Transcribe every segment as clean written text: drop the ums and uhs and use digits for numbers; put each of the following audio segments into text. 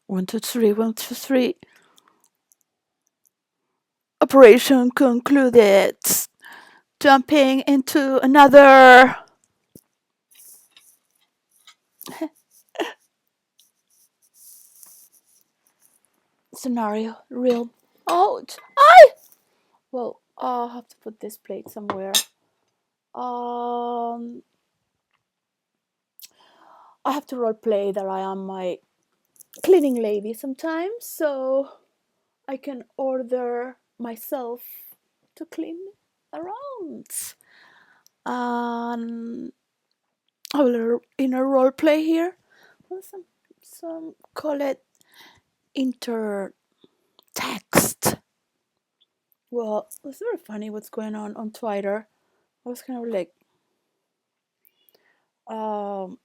One, two, three, one, two, three. Operation concluded. Jumping into another scenario. Real. Ouch! I. Well, I'll have to put this plate somewhere. Um, I have to role play that I am my cleaning lady sometimes, so I can order myself to clean around. And I will in a role play here. Well, some call it intertext. Well, it's very funny what's going on Twitter. I was kind of like, um,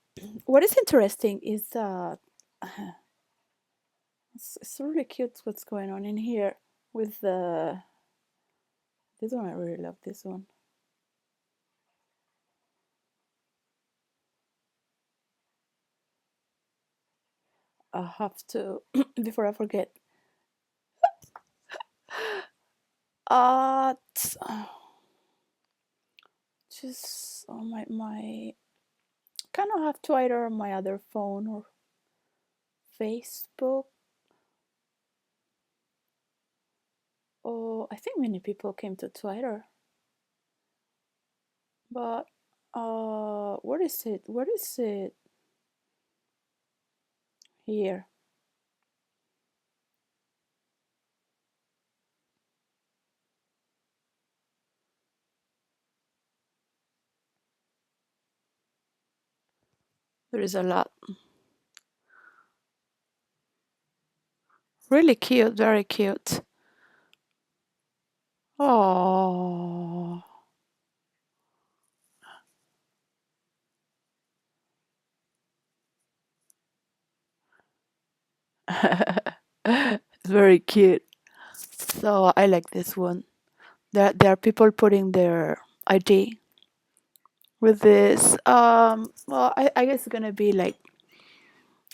what is interesting is that it's really cute what's going on in here with the. This one I really love. This one. I have to before I forget. T- just on my kind of have Twitter on my other phone or Facebook. Oh, I think many people came to Twitter, but what is it? What is it here? There is a lot. Really cute, very cute. Oh, very cute. So I like this one. There are people putting their ID with this. Well, I guess it's gonna be like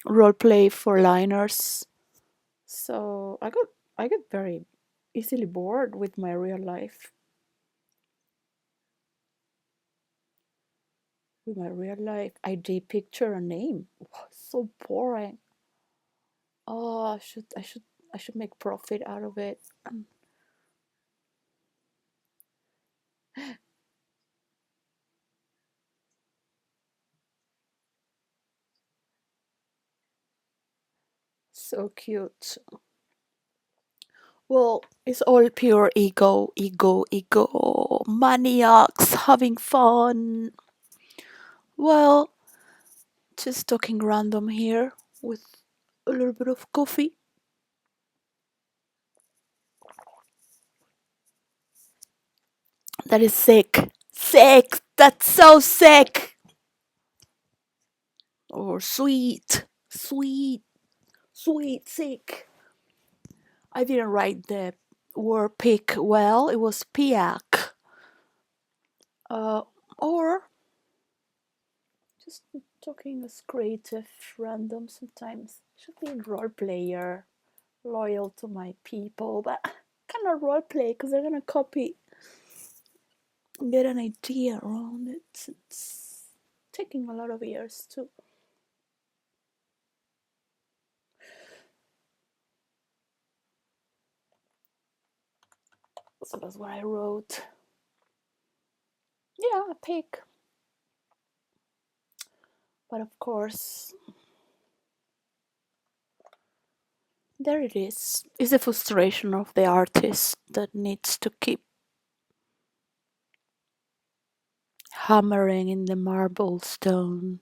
role play for liners. So I get very easily bored with my real life. With my real life ID picture and name. So boring. Oh, I should make profit out of it. So cute. Well, it's all pure ego, ego, ego. Maniacs having fun. Well, just talking random here with a little bit of coffee. That is sick. Sick. That's so sick. Or sweet. Sweet. Sweet sick. I didn't write the word pick well. It was piak. Uh, or just talking as creative, random sometimes. Should be a role player, loyal to my people, but kind of role play because they're gonna copy, get an idea around it. It's taking a lot of years too. So that's what I wrote. Yeah, a pick. But of course, there it is. It's the frustration of the artist that needs to keep hammering in the marble stone.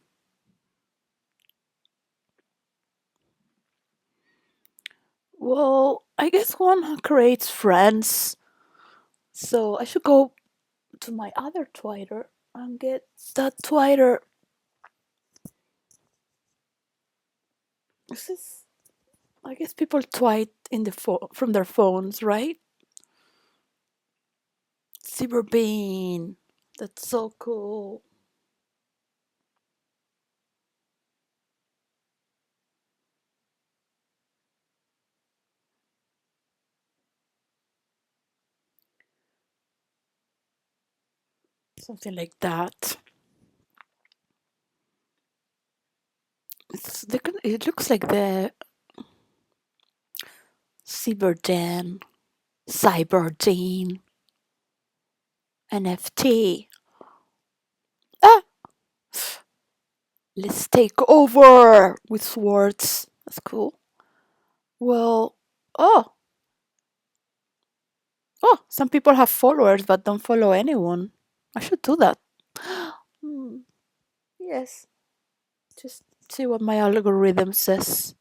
Well, I guess one creates friends, so I should go to my other Twitter and get that Twitter. This is, I guess people tweet in the from their phones, right? Cyberbean. That's so cool. something like that. It looks like the Cyberden, Cyberdine NFT. Ah, let's take over with swords. That's cool. Well, oh, oh, some people have followers but don't follow anyone. I should do that. Hmm, yes, just see what my algorithm says.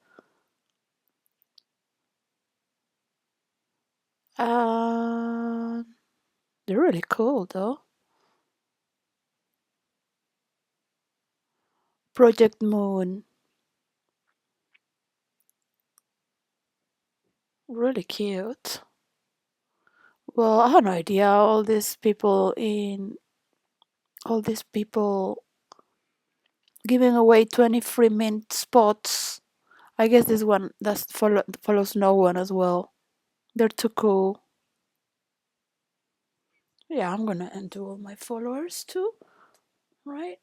Uh, they're really cool though. Project Moon, really cute. Well, I have no idea. All these people giving away 20 free mint spots. I guess this one follows no one as well. They're too cool. Yeah, I'm gonna undo all my followers too, right?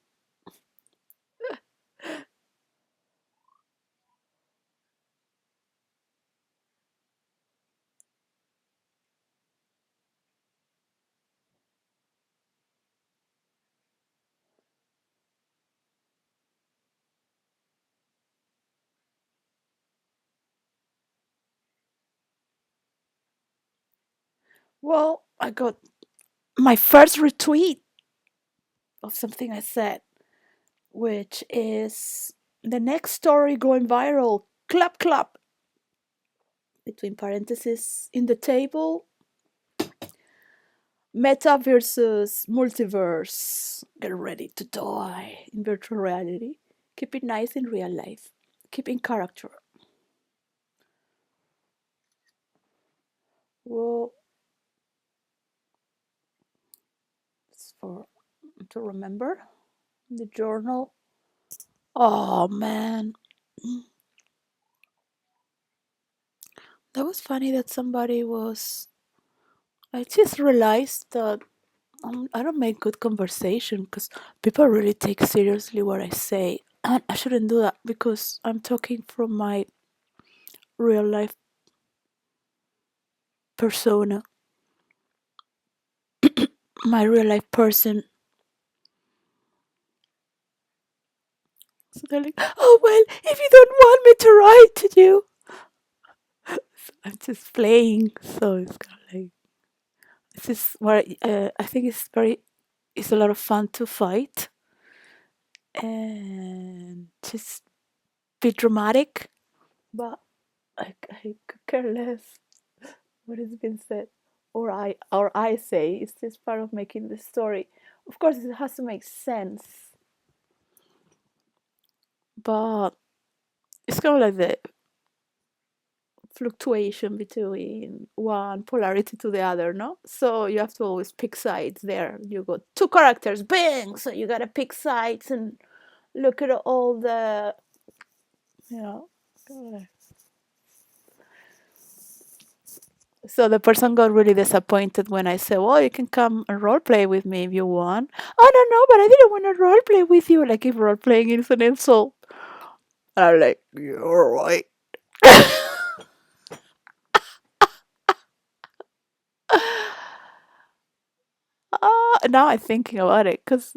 Well, I got my first retweet of something I said, which is the next story going viral. Clap, clap. Between parentheses in the table. Meta versus multiverse. Get ready to die in virtual reality. Keep it nice in real life. Keep in character. Well, it's for to remember the journal. Oh man, that was funny that somebody was. I just realized that I don't make good conversation because people really take seriously what I say. And I shouldn't do that because I'm talking from my real life persona, my real life person. So they're like, oh, well, if you don't want me to write to you, I'm just playing. So it's kind of like, this is where I think it's a lot of fun to fight and just be dramatic. But I could care less what has been said or I say. It's just part of making the story. Of course, it has to make sense, but it's kind of like the fluctuation between one polarity to the other, no? So you have to always pick sides there. You got two characters, bang! So you gotta pick sides and look at all the, you know. So the person got really disappointed when I said, well, you can come and role play with me if you want. Oh, no, but I didn't want to role play with you. Like if role playing is an insult. And I'm like, you're right. Now I'm thinking about it because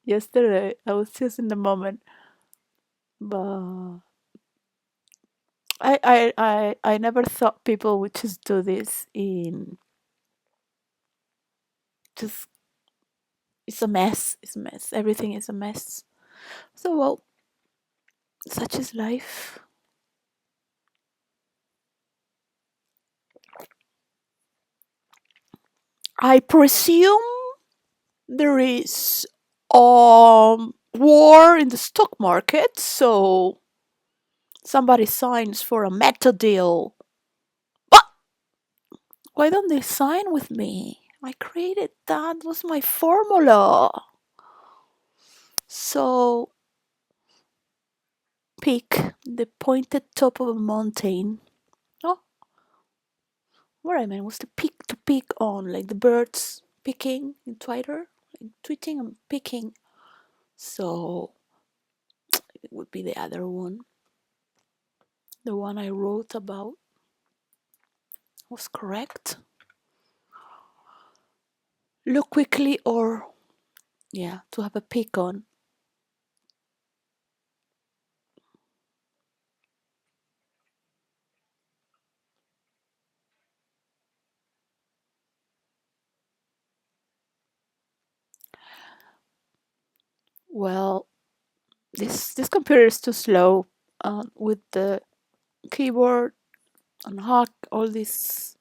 yesterday I was just in the moment. But I never thought people would just do this in just it's a mess. It's a mess. Everything is a mess. So well, such is life. I presume there is war in the stock market, so somebody signs for a meta deal. But why don't they sign with me? I created that was my formula. So peak the pointed top of a mountain. Oh, what I meant was to peak on, like the birds picking in Twitter, tweeting and picking. So it would be the other one. The one I wrote about was correct. Look quickly or, yeah, to have a pick on. Well, this computer is too slow with the keyboard and hack all this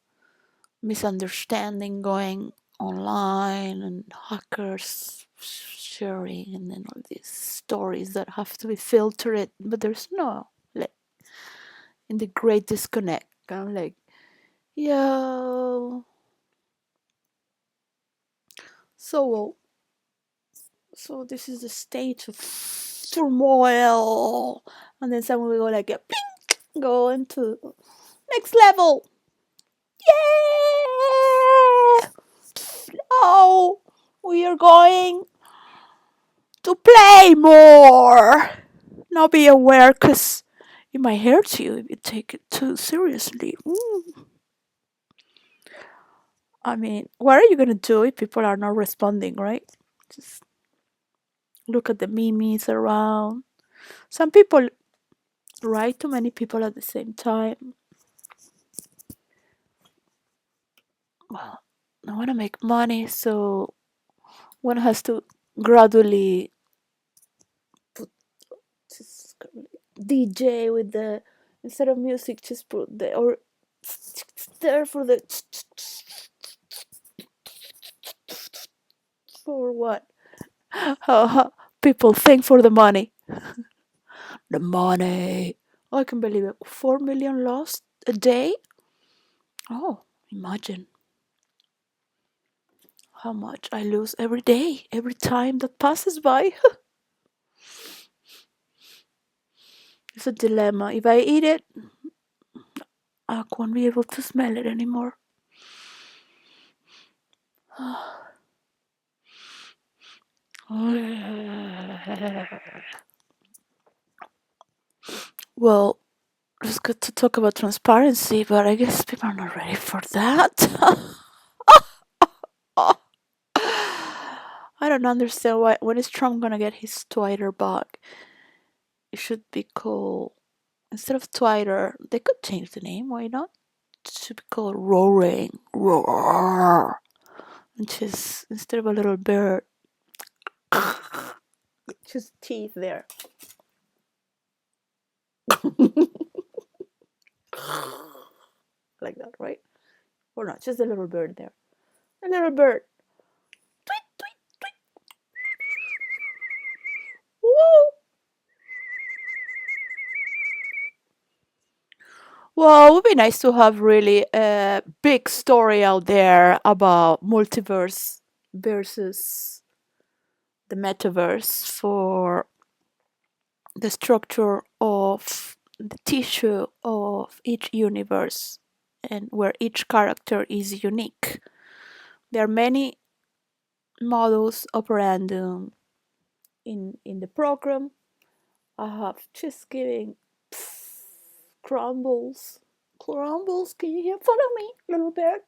misunderstanding going online and hackers sharing and then all these stories that have to be filtered, but there's no, like, in the great disconnect, I'm like, yo, so so this is the state of turmoil, and then someone will go like a ping, go into next level. Yeah, oh, we are going to play more. Now be aware, cause it might hurt you if you take it too seriously. I mean, what are you gonna do if people are not responding, right? Just look at the memes around. Some people write to many people at the same time. Well, I want to make money, so one has to gradually put just DJ with the, instead of music, just put the, or there for the, for what? People think for the money. The money. Oh, I can believe it. 4 million lost a day? Oh, imagine how much I lose every day, every time that passes by. It's a dilemma. If I eat it, I won't be able to smell it anymore. Well, it's good to talk about transparency, but I guess people are not ready for that. I don't understand why. When is Trump gonna get his Twitter back? It should be called, instead of Twitter, they could change the name. Why not? It should be called Roaring. Roar. Which is, instead of a little bird, just teeth there. Like that, right? Or not, just a little bird there. A little bird. Tweet, tweet, tweet. Woo! Well, it would be nice to have really a big story out there about multiverse versus the metaverse for the structure of the tissue of each universe and where each character is unique. There are many models operandum in the program. I have just giving crumbles. Crumbles, can you hear? Follow me, little bird.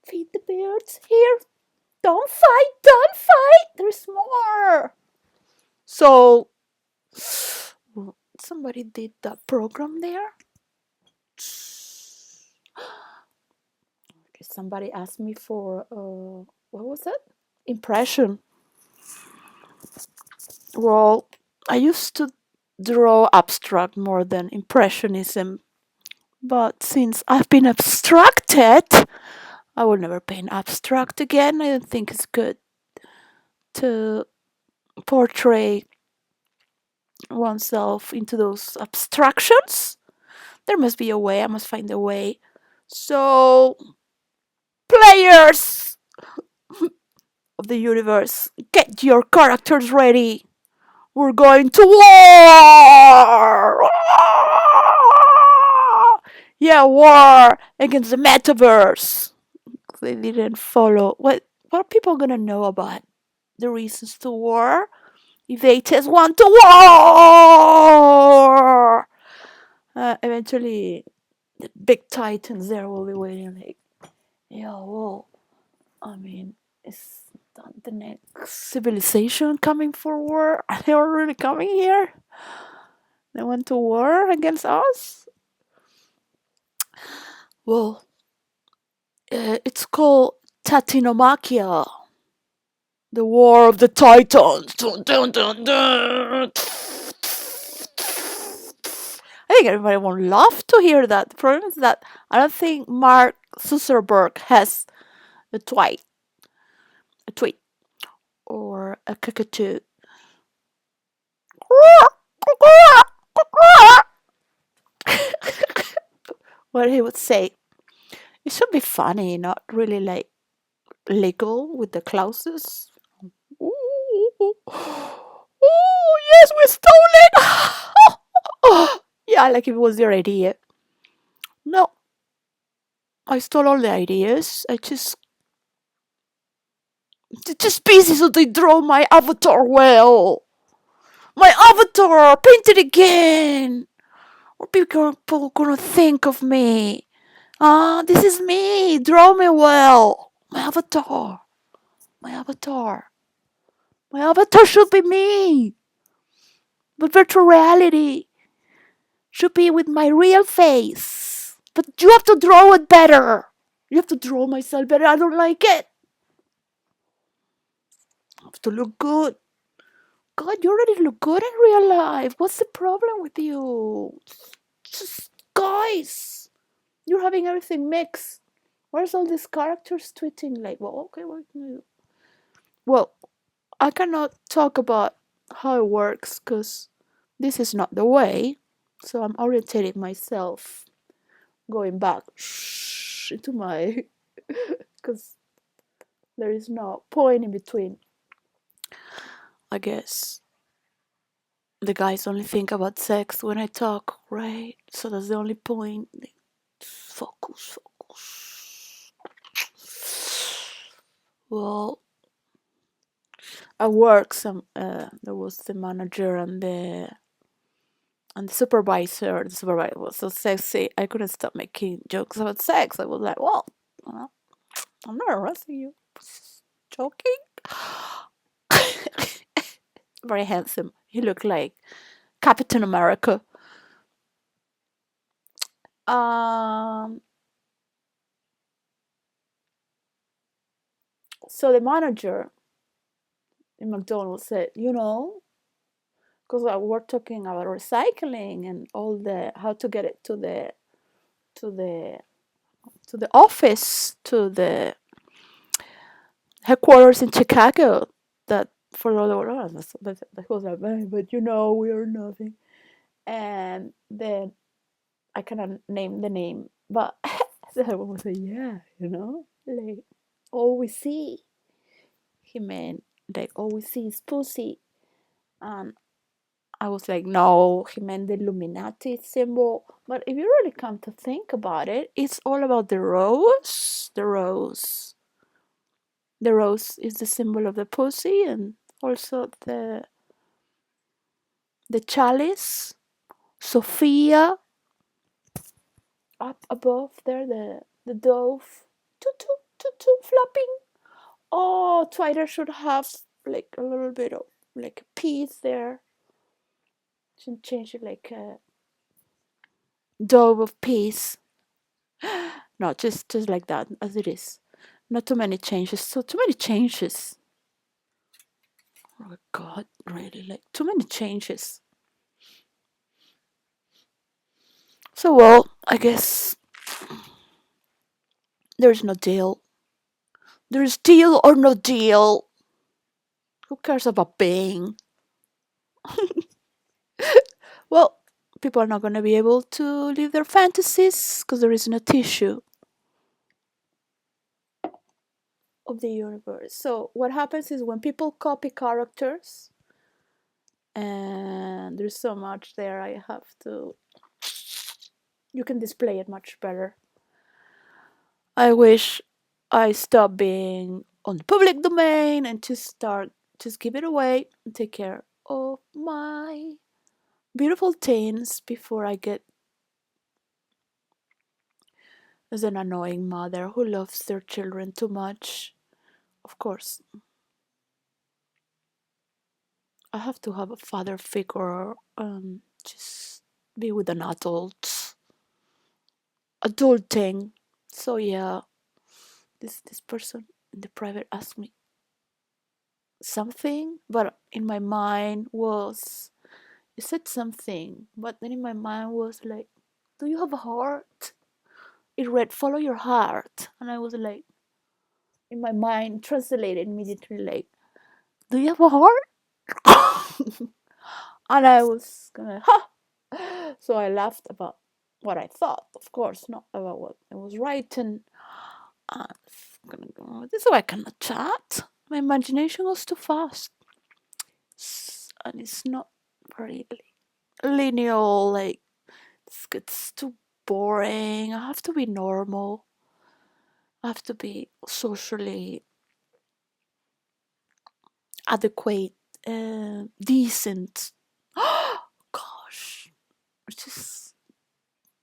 Feed the birds here. Don't fight, don't fight. There's more. So somebody did that program there. Somebody asked me for what was it? Impression. Well, I used to draw abstract more than impressionism, but since I've been abstracted, I will never paint abstract again. I don't think it's good to portray oneself into those abstractions. There must be a way. I must find a way. So, players of the universe, get your characters ready. We're going to war! Yeah, war against the metaverse. they didn't follow. What are people gonna know about the reasons to war if they just want to war? Eventually, the big titans there will be waiting like, yeah, well, I mean, is that the next civilization coming for war? Are they already coming here? They went to war against us? Well, it's called Tatinomaquia, the War of the Titans. Dun, dun, dun, dun. I think everybody won't love to hear that. The problem is that I don't think Mark Zuckerberg has a tweet or a cockatoo. What he would say. It should be funny, not really like legal with the clauses. Ooh, ooh, yes, we stole it. Yeah, like if it was your idea. No, I stole all the ideas. I just busy so they draw my avatar well. My avatar, paint it again. What people gonna think of me? Ah, this is me. Draw me well. My avatar. My avatar. My avatar should be me. But virtual reality should be with my real face. But you have to draw it better. You have to draw myself better. I don't like it. I have to look good. God, you already look good in real life. What's the problem with you? Just guys, you're having everything mixed. Where's all these characters tweeting like, well, okay, what can I do? Well, I cannot talk about how it works because this is not the way. So I'm orientating myself, going back into my, because there is no point in between. I guess the guys only think about sex when I talk, right? So that's the only point. Focus, focus. Well, at work, there was the manager and the supervisor. The supervisor was so sexy. I couldn't stop making jokes about sex. I was like, well, I'm not arresting you. Just joking. Very handsome. He looked like Captain America. Um, so the manager in McDonald's said, because we're talking about recycling and all the how to get it to the to the office, to the headquarters in Chicago. That for all the world, but he was like, but we are nothing. And then I cannot name the name, but I was like, yeah, like all we see. He meant like all we see is pussy, and I was like, no, he meant the Illuminati symbol. But if you really come to think about it, it's all about the rose. The rose. The rose is the symbol of the pussy, and also the chalice. Sophia up above there, the dove. Toot toot toot toot flapping. Oh, Twitter should have like a little bit of like a piece there. Should change it like a dove of peace. No, just like that as it is. Not too many changes. So too many changes. Oh my God, really like too many changes. So well, I guess there's no deal. There's deal or no deal. Who cares about paying? Well, people are not going to be able to live their fantasies because there is no tissue of the universe. So what happens is when people copy characters, and there's so much there, I have to. You can display it much better. I wish I stop being on the public domain and just give it away and take care of my beautiful teens before I get as an annoying mother who loves their children too much. Of course, I have to have a father figure, just be with an adulting. So yeah, this person in the private asked me something, but in my mind was, you said something, but then in my mind was like, do you have a heart? It read, follow your heart. And I was like, in my mind, translated immediately, like, do you have a heart? And I was gonna, ha! So I laughed about what I thought, of course, not about what I was writing. I was gonna go, this is why I cannot chat. My imagination goes too fast. And it's not very linear, like, it gets too boring. I have to be normal. I have to be socially adequate, decent. Gosh, it's just,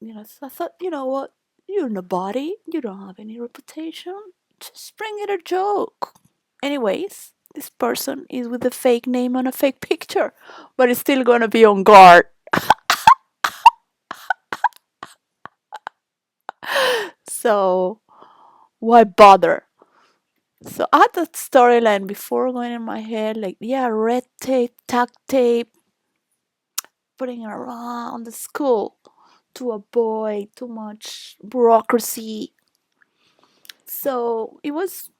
so I thought, you know what? You're nobody. You don't have any reputation. Just bring it a joke. Anyways, this person is with a fake name and a fake picture, but it's still gonna be on guard. So why bother? So I had that storyline before going in my head, like, yeah, red tape, tack tape, putting it around the school to avoid too much bureaucracy. So it was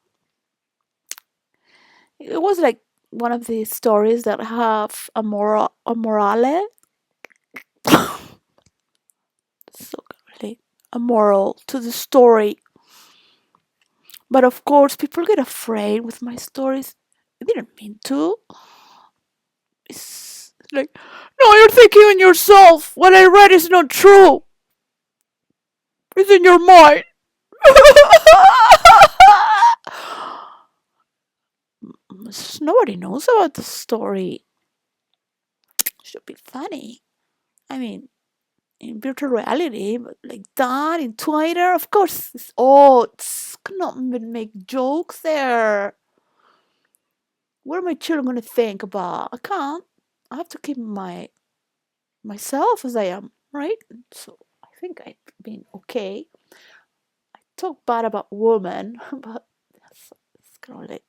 like one of these stories that have a morale, so like a moral to the story. But of course, people get afraid with my stories. I didn't mean to. It's like, no, you're thinking on yourself. What I read is not true. It's in your mind. Nobody knows about the story. Should be funny. I mean, in virtual reality, but like that in Twitter, of course, it's cannot even make jokes there. What are my children gonna think about? I can't. I have to keep myself as I am, right? So I think I've been okay. Talk bad about women, but it's kind of like,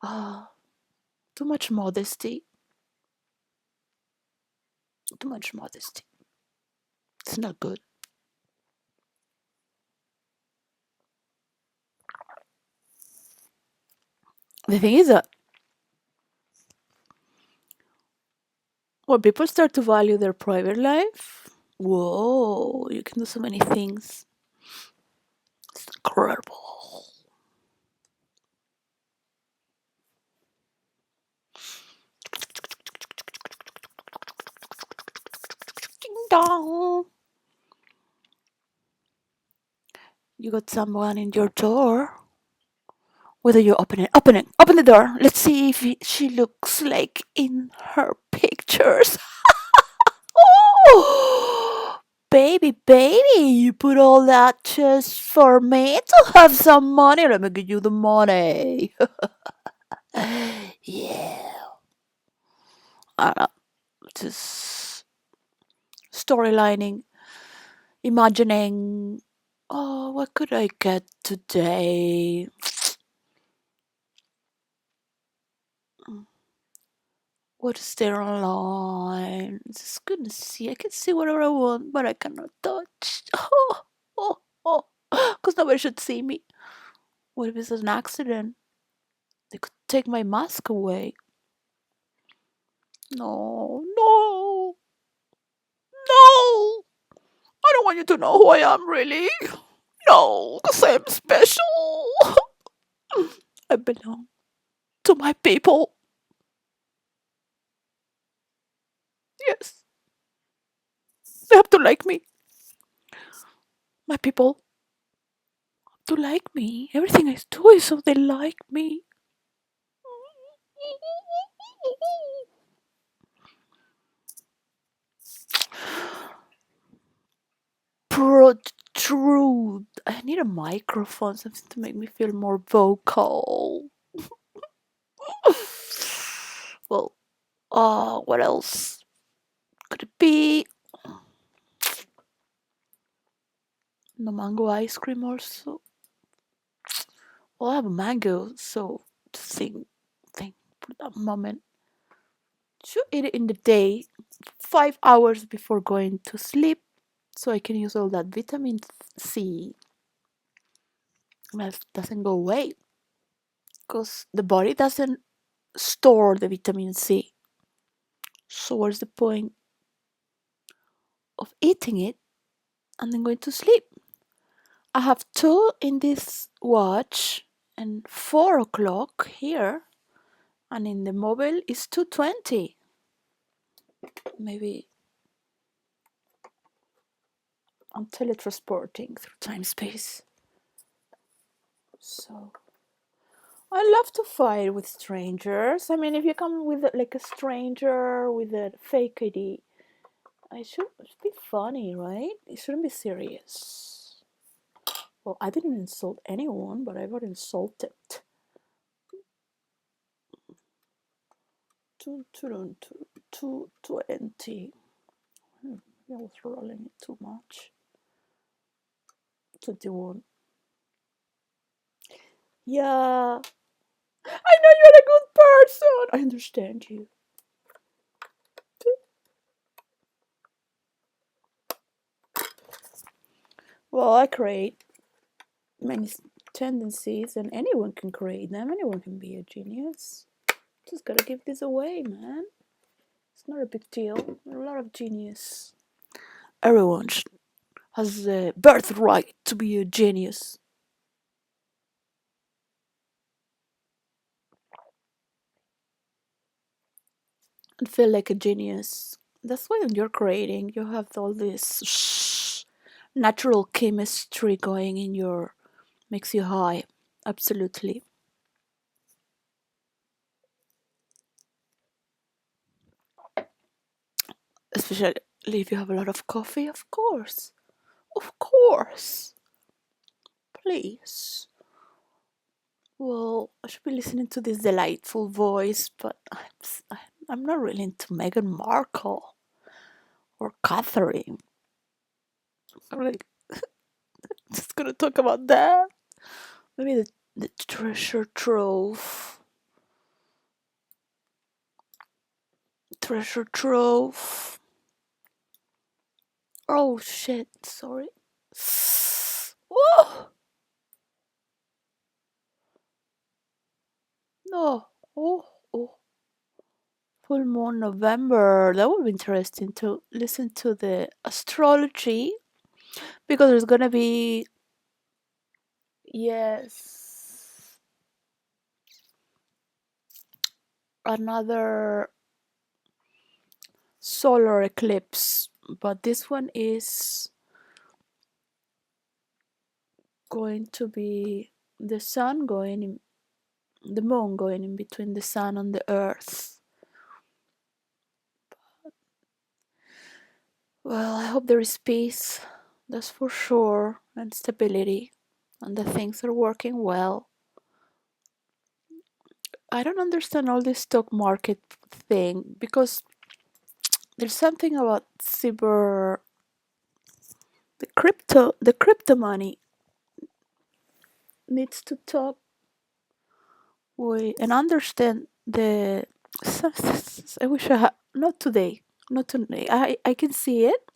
ah, too much modesty. Too much modesty. It's not good. The thing is that when people start to value their private life, whoa, you can do so many things. It's incredible. Ding dong. You got someone in your door. Whether you open the door. Let's see if she looks like in her pictures. Oh, baby, you put all that just for me to have some money. Let me give you the money. Yeah, I don't know. Just storylining, imagining. Oh, what could I get today? What is there online? Just gonna see. I can see whatever I want, but I cannot touch. Oh, because nobody should see me. What if it's an accident? They could take my mask away. No, no, no. I don't want you to know who I am, really. No, because I'm special. I belong to my people. Yes, they have to like me. My people. to like me. Everything I do is so they like me. Protrude. I need a microphone, something to make me feel more vocal. Well, what else could it be? No mango ice cream also. Well, I have a mango, so to think for that moment. Should eat it in the day, 5 hours before going to sleep, so I can use all that vitamin C that doesn't go away because the body doesn't store the vitamin C. So what's the point of eating it and then going to sleep? I have two in this watch and 4 o'clock here, and in the mobile is 2:20. Maybe I'm teletransporting through time space. So I love to fight with strangers. I mean, if you come with like a stranger with a fake ID, it should be funny, right? It shouldn't be serious. Well, I didn't insult anyone, but I got insulted. 220. I was rolling it too much. 21. Yeah, I know you're a good person. I understand you. Well, I create many tendencies, and anyone can create them. Anyone can be a genius. Just gotta give this away, man. It's not a big deal. There are a lot of genius. Everyone has the birthright to be a genius and feel like a genius. That's why when you're creating, you have all this natural chemistry going in your makes you high. Absolutely. Especially if you have a lot of coffee, of course. Of course. Please. Well, I should be listening to this delightful voice, but I'm not really into Meghan Markle or Catherine. I'm like, just gonna talk about that. Maybe the treasure trove. Treasure trove. Oh shit, sorry. Oh, no. Oh, oh. Full moon November. That would be interesting to listen to the astrology because there's gonna be, yes, another solar eclipse, but this one is going to be the sun going in, the moon going in between the sun and the earth. Well, I hope there is peace, that's for sure, and stability, and the things are working well. I don't understand all this stock market thing because there's something about cyber, the crypto money needs to talk with and understand the. I wish I had not today, not today. I can see it.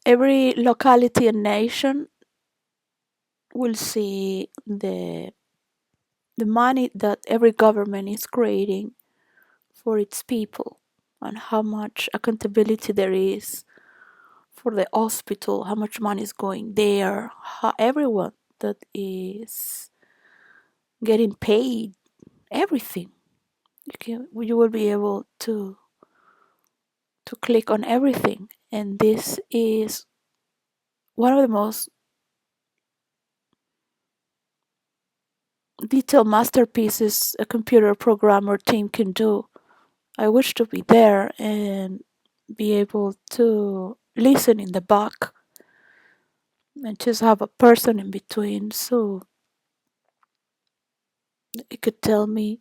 Every locality and nation will see the money that every government is creating for its people and how much accountability there is for the hospital, how much money is going there, how everyone that is getting paid, everything. You will be able to to click on everything. And this is one of the most detailed masterpieces a computer programmer team can do. I wish to be there and be able to listen in the back and just have a person in between so it could tell me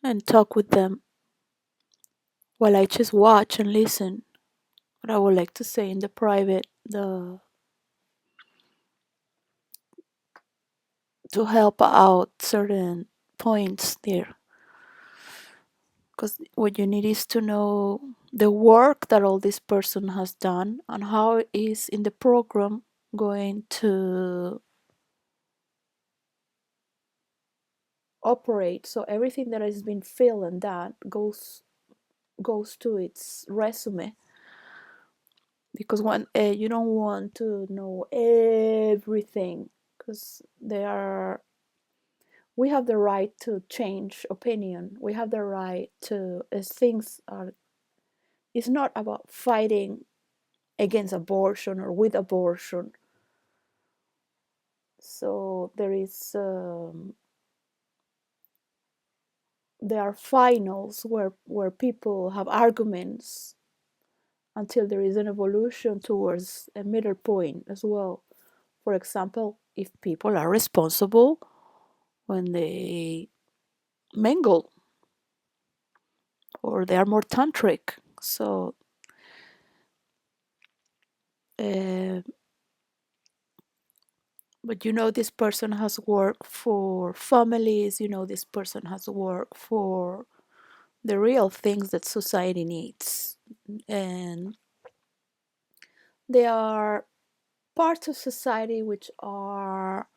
and talk with them while I just watch and listen. What I would like to say in the private, the to help out certain points there. Because what you need is to know the work that all this person has done and how it is in the program going to operate. So everything that has been filled and that goes to its resume. Because one, you don't want to know everything because we have the right to change opinion. We have the right to, as things are, it's not about fighting against abortion or with abortion. So there are finals where people have arguments until there is an evolution towards a middle point as well. For example, if people are responsible when they mingle or they are more tantric. So, uh, but this person has worked for families, this person has worked for the real things that society needs. And they are parts of society which are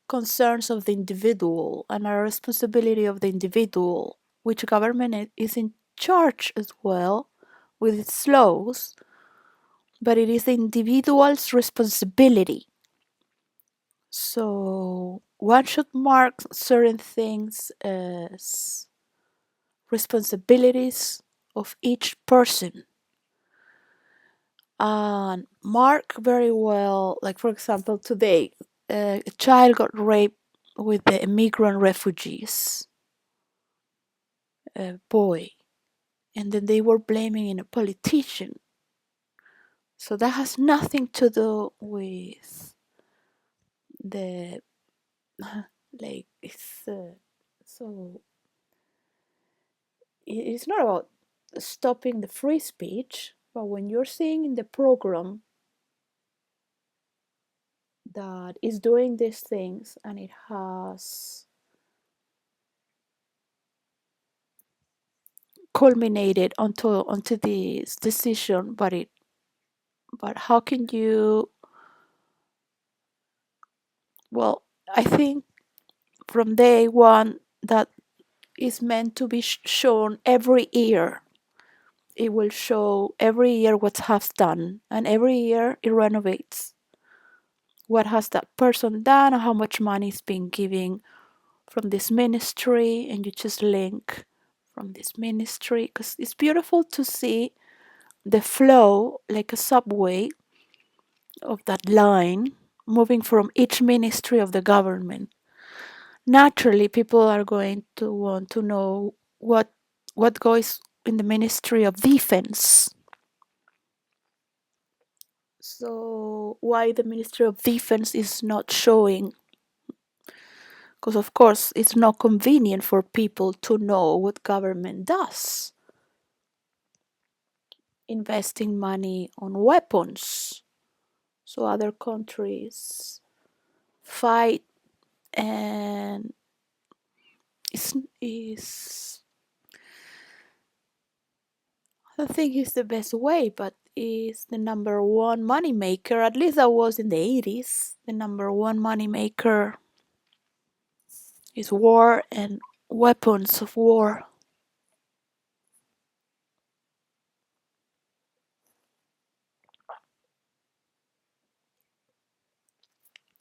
concerns of the individual and are responsibility of the individual, which government is in charge as well with its laws, but it is the individual's responsibility. So one should mark certain things as responsibilities of each person and mark very well, like for example, today a child got raped with the immigrant refugees, a boy, and then they were blaming in a politician. So that has nothing to do with the like so it's not about stopping the free speech, but when you're seeing in the program that is doing these things and it has culminated onto this decision, but how can you, well, I think from day one that is meant to be shown every year. It will show every year what has done, and every year it renovates what has that person done, how much money is being given from this ministry, and you just link from this ministry because it's beautiful to see the flow like a subway of that line moving from each ministry of the government. Naturally, people are going to want to know what goes in the Ministry of Defense. So why the Ministry of Defense is not showing? Because of course it's not convenient for people to know what government does. Investing money on weapons so other countries fight, and is I don't think it's the best way, but is the number one money maker. At least that was in the 80s. The number one money maker is war and weapons of war.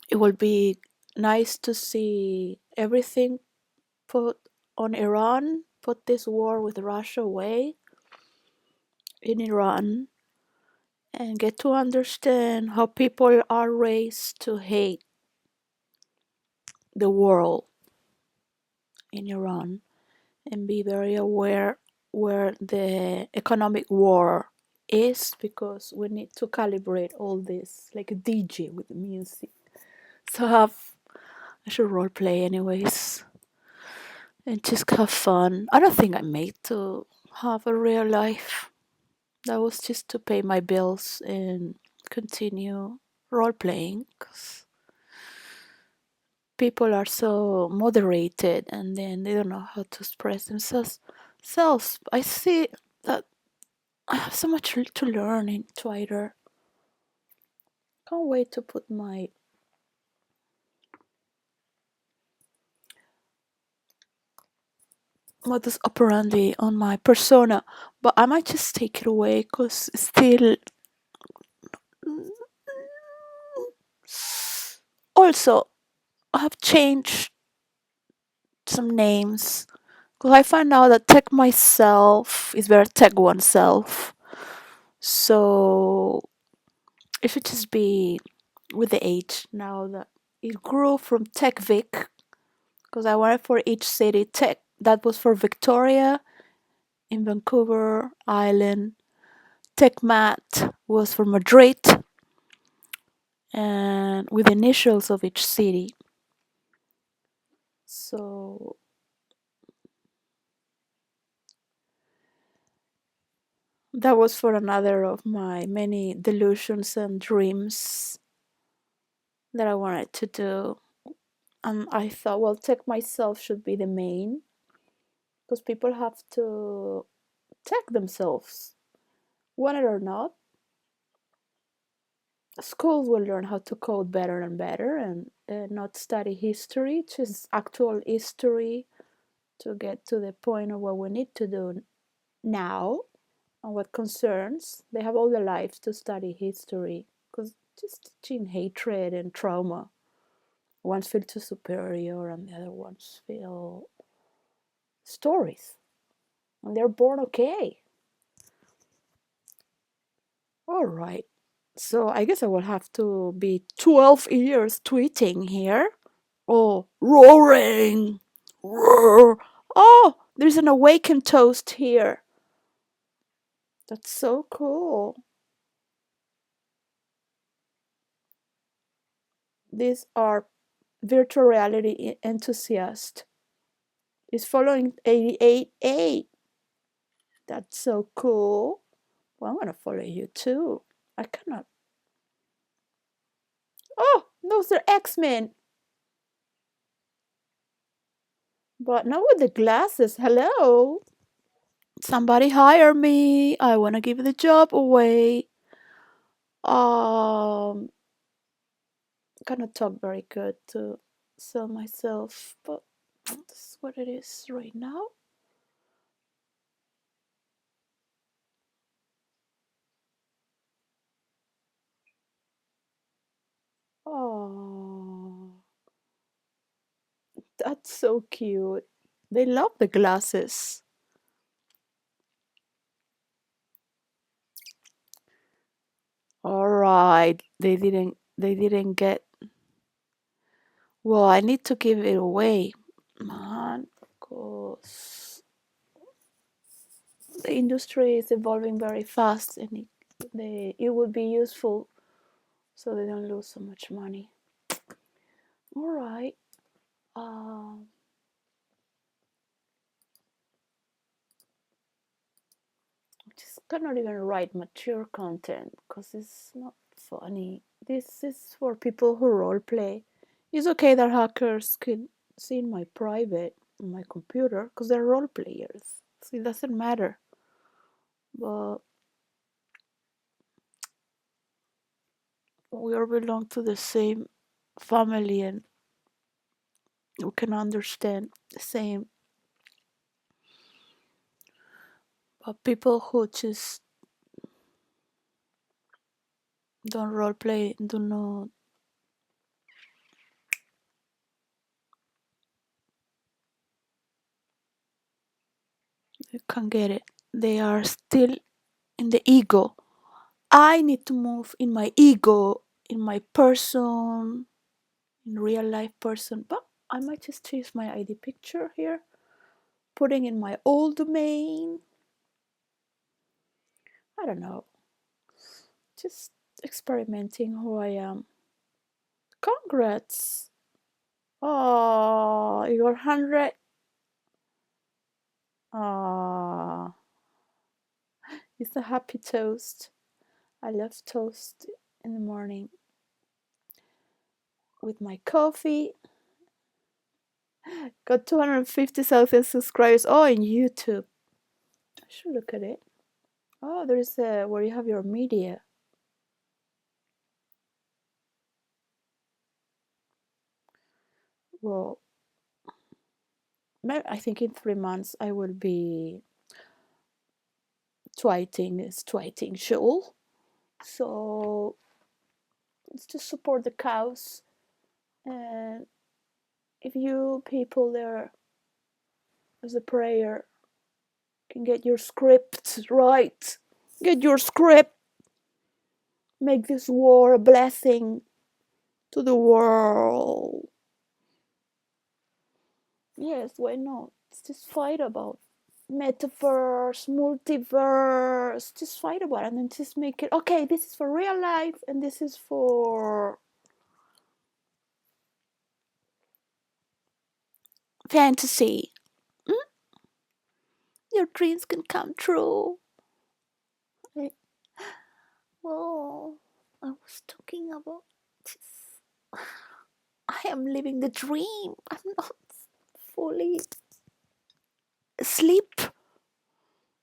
It will be nice to see everything put on Iran, put this war with Russia away. in Iran and get to understand how people are raised to hate the world in Iran and be very aware where the economic war is, because we need to calibrate all this like a DJ with the music. So I should role play anyways and just have fun. I don't think I'm made to have a real life. That was just to pay my bills and continue role playing. 'Cause people are so moderated and then they don't know how to express themselves. Selves. I see that I have so much to learn in Twitter. Can't wait to put my modus operandi on my persona, but I might just take it away because still. Also, I have changed some names because I find out that tech myself is very tech oneself. So it should just be with the age now that it grew from Tech Vic because I wanted for each city tech. That was for Victoria in Vancouver Island. TechMat was for Madrid and with initials of each city. So that was for another of my many delusions and dreams that I wanted to do. And I thought, well, tech myself should be the main because people have to tech themselves. Want it or not, schools will learn how to code better and better and not study history, just actual history to get to the point of what we need to do now and what concerns. They have all their lives to study history because just teaching hatred and trauma. Ones feel too superior and the other ones feel stories. And they're born okay. All right. So I guess I will have to be 12 years tweeting here. Oh, roaring! Roar! Oh, there's an awakened toast here. That's so cool. These are virtual reality enthusiasts. Is following 88A. That's so cool. Well, I'm gonna follow you too. I cannot. Oh, those are X-Men. But not with the glasses. Hello. Somebody hire me. I wanna give the job away. Cannot talk very good to sell myself, but this is what it is right now. Oh, that's so cute. They love the glasses. All right, they didn't get. Well, I need to give it away, man, because the industry is evolving very fast, and it would be useful so they don't lose so much money. All right. Um, just cannot even write mature content because it's not funny. This is for people who role play. It's okay that hackers can see in my private on my computer because they're role players. So it doesn't matter. But we all belong to the same family and we can understand the same. But people who just don't role play do not, they can't get it. They are still in the ego. I need to move in my ego, in my person, in real life person. But I might just change my ID picture here, putting in my old domain. I don't know. Just experimenting who I am. Congrats. Oh, you're 100. Oh, it's a happy toast. I love toast in the morning with my coffee. Got 250,000 subscribers. Oh, in YouTube. I should look at it. Oh, there's where you have your media. Well, I think in 3 months I will be twitting show. So it's to support the cows. And if you people there as a prayer can get your script right, get your script, make this war a blessing to the world. Yes, why not? Let's just fight about metaverse, multiverse, just fight about it and then just make it okay, this is for real life and this is for fantasy. Mm? Your dreams can come true. Like, well, I was talking about this. I am living the dream. I'm not fully asleep.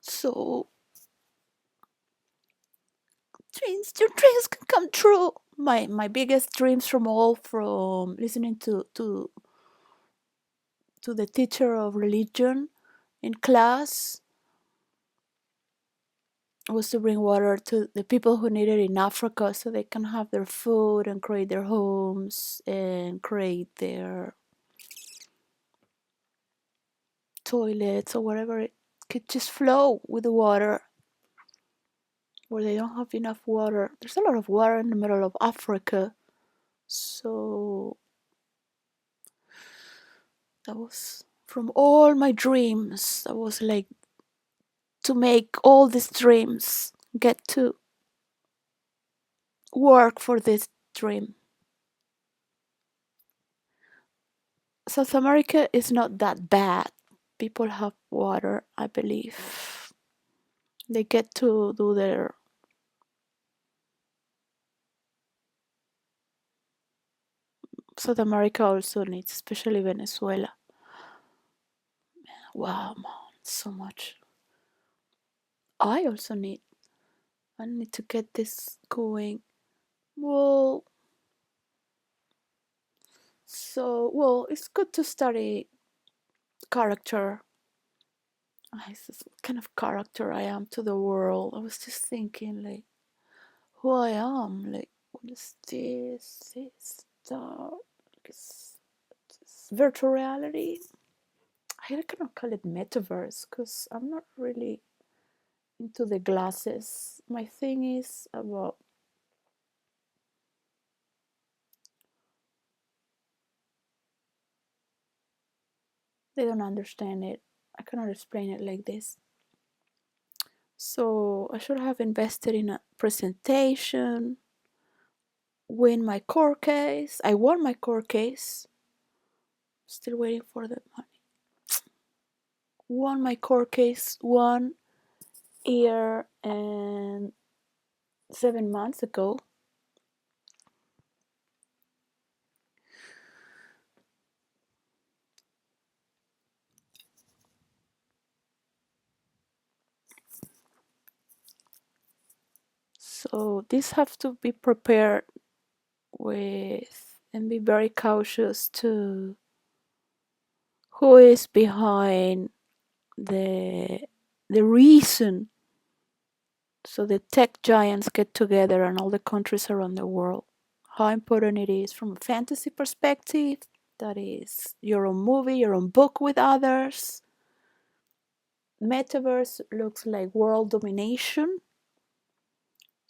So your dreams can come true. My biggest dreams from all, from listening to the teacher of religion in class, was to bring water to the people who need it in Africa so they can have their food and create their homes and create their toilets or whatever. It could just flow with the water where they don't have enough water. There's a lot of water in the middle of Africa. So that was from all my dreams. That was like to make all these dreams get to work for this dream. South America is not that bad. People have water, I believe. They get to do their. South America also needs, especially Venezuela. Wow, man, so much. I also need. I need to get this going. Well, it's good to study character. What kind of character I am to the world. I was just thinking, like, who I am. Like, what is this? This, that. It's virtual reality. I cannot call it metaverse because I'm not really into the glasses. My thing is about they don't understand it. I cannot explain it like this. So I should have invested in a presentation, win my court case. I won my court case. Still waiting for the money. Won my court case 1 year and 7 months ago. So this have to be prepared with and be very cautious to who is behind the the reason. So the tech giants get together and all the countries around the world. How important it is from a fantasy perspective. That is your own movie, your own book with others. Metaverse looks like world domination.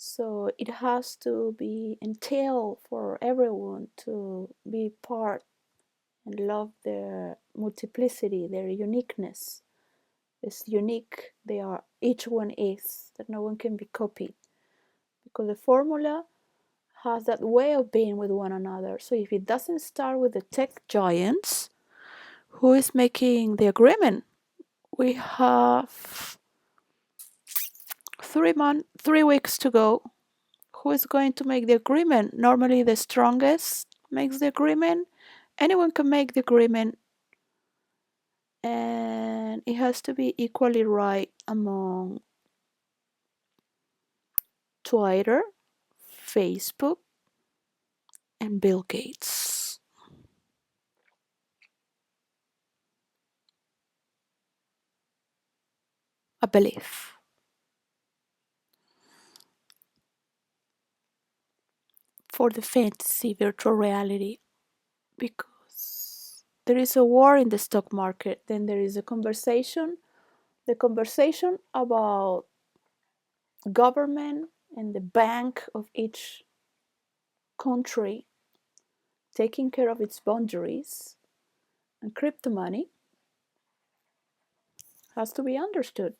So it has to be entailed for everyone to be part and love their multiplicity, their uniqueness. It's unique. They are, each one is, that no one can be copied. Because the formula has that way of being with one another. So if it doesn't start with the tech giants, who is making the agreement? We have 3 weeks to go. Who is going to make the agreement? Normally, the strongest makes the agreement. Anyone can make the agreement, and it has to be equally right among Twitter, Facebook, and Bill Gates, I believe, for the fantasy virtual reality, because there is a war in the stock market, then there is a conversation, the conversation about government and the bank of each country taking care of its boundaries, and crypto money has to be understood,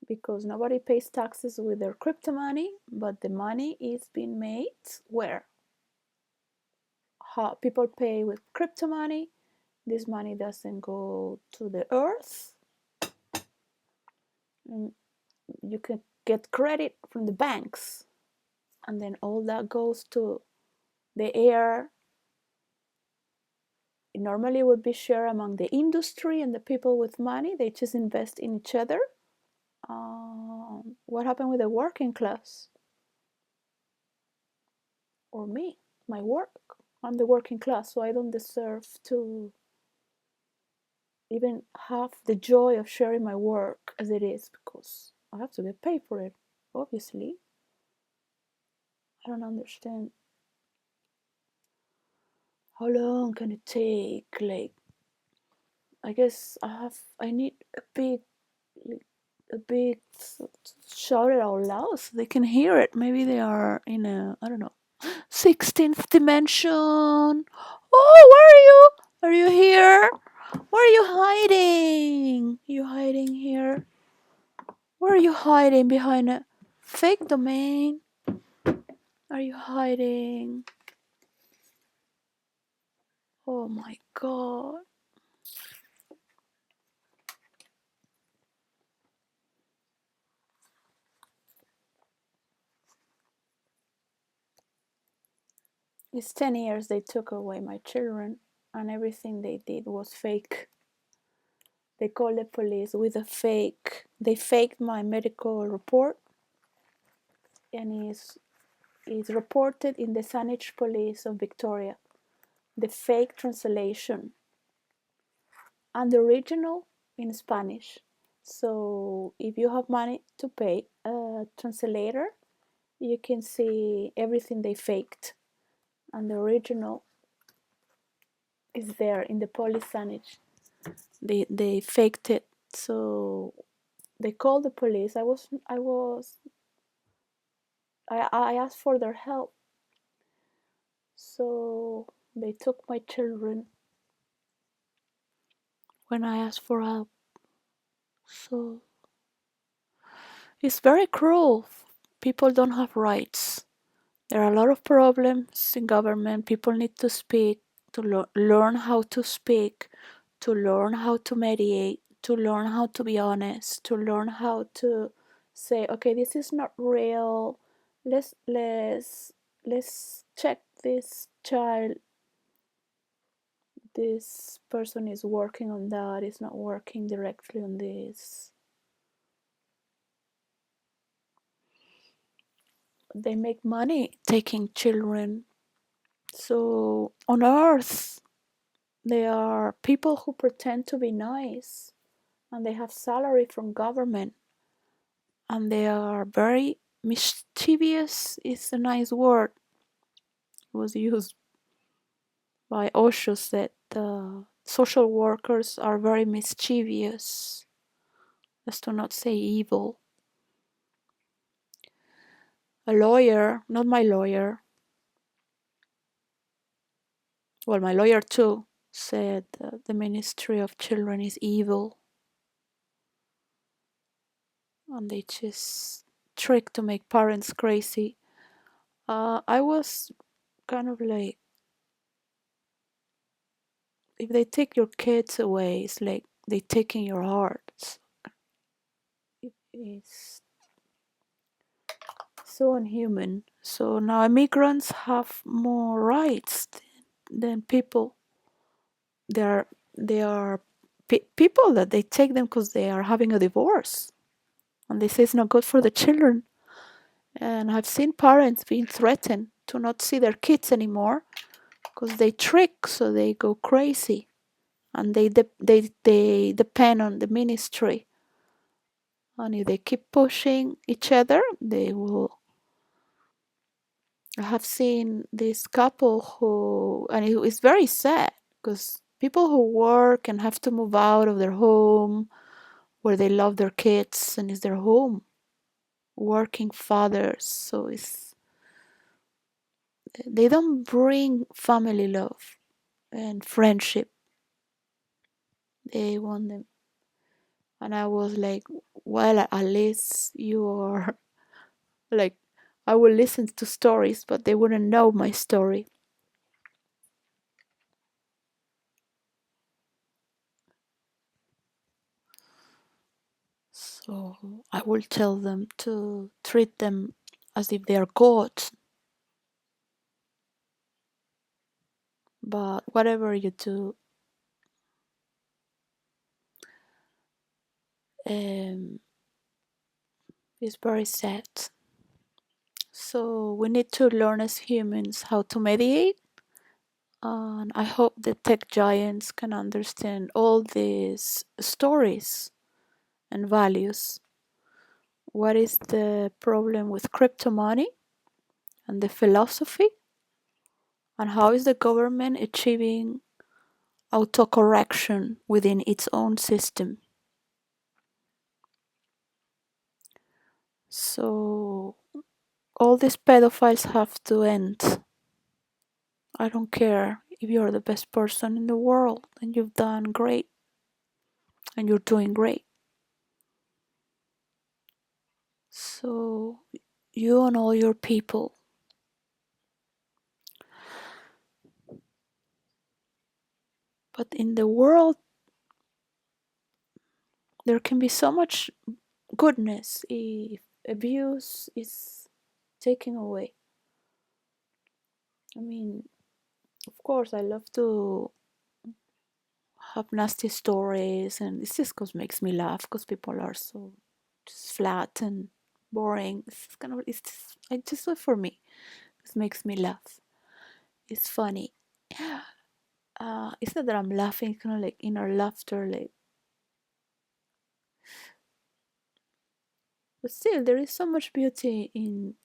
because nobody pays taxes with their crypto money, but the money is being made where? How people pay with crypto money. This money doesn't go to the earth. And you can get credit from the banks, and then all that goes to the air. It normally would be shared among the industry and the people with money. They just invest in each other. What happened with the working class? Or me, my work? I'm the working class, so I don't deserve to even have the joy of sharing my work as it is, because I have to get paid for it, obviously. I don't understand how long can it take. Like, I guess I need like, a big shout it out loud so they can hear it. Maybe they are in a, I don't know, 16th dimension. Oh, where are you? Are you here? Where are you hiding? You hiding here? Where are you hiding behind a fake domain? Are you hiding? Oh my god. It's 10 years they took away my children, and everything they did was fake. They called the police with a fake. They faked my medical report, and is reported in the Saanich Police of Victoria. The fake translation and the original in Spanish. So if you have money to pay a translator, you can see everything they faked, and the original is there in the police Saanich. They faked it, so they called the police. I asked for their help, so they took my children when I asked for help. So it's very cruel. People don't have rights. There are a lot of problems in government. People need to speak, to learn how to speak, to learn how to mediate, to learn how to be honest, to learn how to say, okay, this is not real. Let's check this child. This person is working on that. Is not working directly on this. They make money taking children. So on Earth, there are people who pretend to be nice, and they have salary from government, and they are very mischievous. Is a nice word. It was used by Osho, said social workers are very mischievous. as to not say evil. A lawyer, not my lawyer, well, my lawyer too, said the Ministry of Children is evil, and they just trick to make parents crazy. I was kind of like, if they take your kids away, it's like they taking your heart. It's so unhuman. So now immigrants have more rights than people. They are people that they take them because they are having a divorce, and they say it's not good for the children. And I've seen parents being threatened to not see their kids anymore because they trick, so they go crazy, and they depend on the ministry. And if they keep pushing each other, they will. I have seen this couple who, and it's very sad because people who work and have to move out of their home where they love their kids and it's their home, working fathers. So they don't bring family love and friendship. They want them. And I was like, well, at least you are like, I will listen to stories, but they wouldn't know my story. So I will tell them to treat them as if they are gods. But whatever you do, um, is very sad. So we need to learn as humans how to mediate. And I hope the tech giants can understand all these stories and values. What is the problem with crypto money and the philosophy? And how is the government achieving autocorrection within its own system? So all these pedophiles have to end. I don't care if you're the best person in the world and you've done great and you're doing great. So you and all your people. But in the world, there can be so much goodness if abuse is taken away. I mean, of course, I love to have nasty stories, and it's just because makes me laugh because people are so just flat and boring. It's kind of I just for me. It makes me laugh. It's funny. It's not that I'm laughing, kind of like inner laughter, like. But still, there is so much beauty in.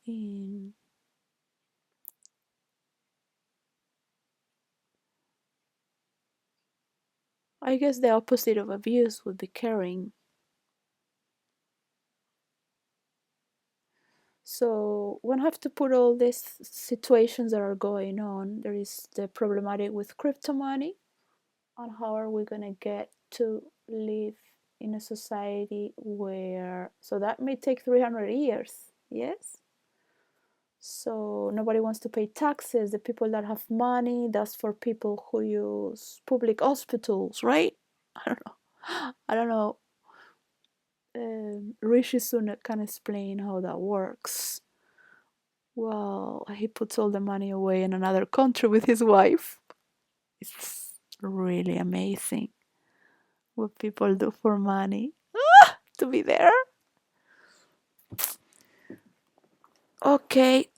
I guess the opposite of abuse would be caring. So one have to put all these situations that are going on. There is the problematic with crypto money, and how are we gonna get to live in a society where so that may take 300 years, yes. So nobody wants to pay taxes. The people that have money, that's for people who use public hospitals, right? I don't know. I don't know. Rishi Sunak can explain how that works. Well, he puts all the money away in another country with his wife. It's really amazing what people do for money. To be there. Okay,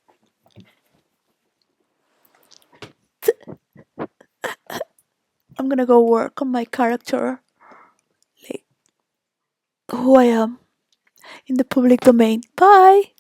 I'm gonna go work on my character, like who I am in the public domain. Bye.